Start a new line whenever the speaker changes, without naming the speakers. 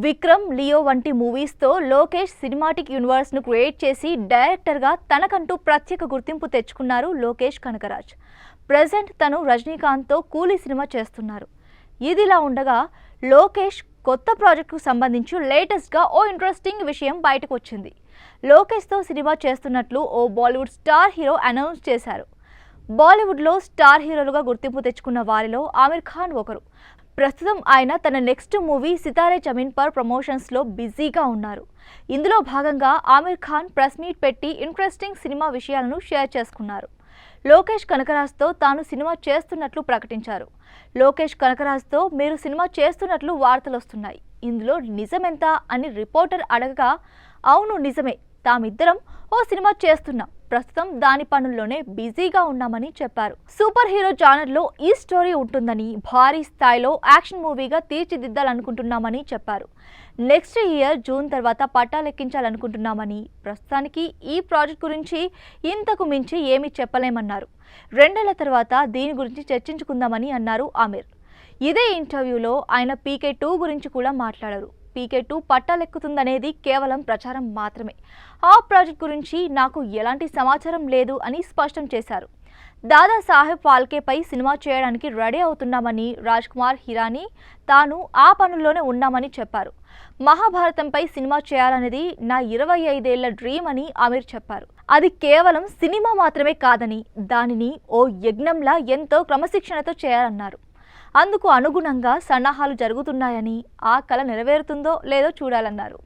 Vikram, Leo వంటి మూవీస్తో Lokesh cinematic యూనివర్స్ను create చేసి డైరెక్టర్గా తనకంటూ ప్రత్యేక గుర్తింపు తెచ్చుకున్నారు లోకేష్ కనకరాజ్. ప్రెజెంట్ తను రజనీకాంత్తో కూలీ సినిమా చేస్తున్నారు. ఇదిలా ఉండగా లోకేష్ కొత్త ప్రాజెక్టుకు సంబంధించి లేటెస్ట్గా ఓ ఇంట్రెస్టింగ్ విషయం బయటకు వచ్చింది. లోకేష్తో సినిమా చేస్తున్నట్లు ఓ బాలీవుడ్ స్టార్ హీరో అనౌన్స్ చేశారు. బాలీవుడ్లో స్టార్ హీరోలుగా గుర్తింపు తెచ్చుకున్న వారిలో ఆమిర్ ఖాన్ ఒకరు. ప్రస్తుతం ఆయన తన next movie Sitaare Zameen per ప్రమోషన్స్లో బిజీగా ఉన్నారు. ఇందులో భాగంగా ఆమిర్ ఖాన్ ప్రెస్ మీట్ పెట్టి ఇంట్రెస్టింగ్ సినిమా విషయాలను షేర్ చేసుకున్నారు. లోకేష్ కనకరాజ్తో తాను సినిమా చేస్తున్నట్లు ప్రకటించారు. లోకేష్ కనకరాజ్తో మీరు సినిమా చేస్తున్నట్లు వార్తలు వస్తున్నాయి, ఇందులో నిజమెంత అని రిపోర్టర్ అడగగా, అవును నిజమే, తామిద్దరం ఓ సినిమా చేస్తున్నాం, ప్రస్తుతం దాని పనుల్లోనే బిజీగా ఉన్నామని చెప్పారు. సూపర్ హీరో జానర్లో ఈ స్టోరీ ఉంటుందని, భారీ స్థాయిలో యాక్షన్ మూవీగా తీర్చిదిద్దాలనుకుంటున్నామని చెప్పారు. నెక్స్ట్ ఇయర్ జూన్ తర్వాత పట్టాలెక్కించాలనుకుంటున్నామని, ప్రస్తుతానికి ఈ ప్రాజెక్ట్ గురించి ఇంతకు మించి ఏమీ చెప్పలేమన్నారు. 2 ఏళ్ల తర్వాత దీని గురించి చర్చించుకుందామని అన్నారు ఆమిర్. ఇదే ఇంటర్వ్యూలో ఆయన PK2 గురించి కూడా మాట్లాడారు. PK2 పట్టాలెక్కుతుందనేది కేవలం ప్రచారం మాత్రమే, ఆ ప్రాజెక్ట్ గురించి నాకు ఎలాంటి సమాచారం లేదు అని స్పష్టం చేశారు. దాదా సాహెబ్ ఫాల్కేపై సినిమా చేయడానికి రెడీ అవుతున్నామని, రాజ్ కుమార్ హిరానీ తాను ఆ పనుల్లోనే ఉన్నామని చెప్పారు. మహాభారతంపై సినిమా చేయాలనేది నా 25 ఏళ్ల డ్రీమ్ అని ఆమిర్ చెప్పారు. అది కేవలం సినిమా మాత్రమే కాదని, దానిని ఓ యజ్ఞంలా ఎంతో క్రమశిక్షణతో చేయాలన్నారు. అందుకు అనుగుణంగా సన్నాహాలు జరుగుతున్నాయని, ఆ కల నెరవేరుతుందో లేదో చూడాలన్నారు.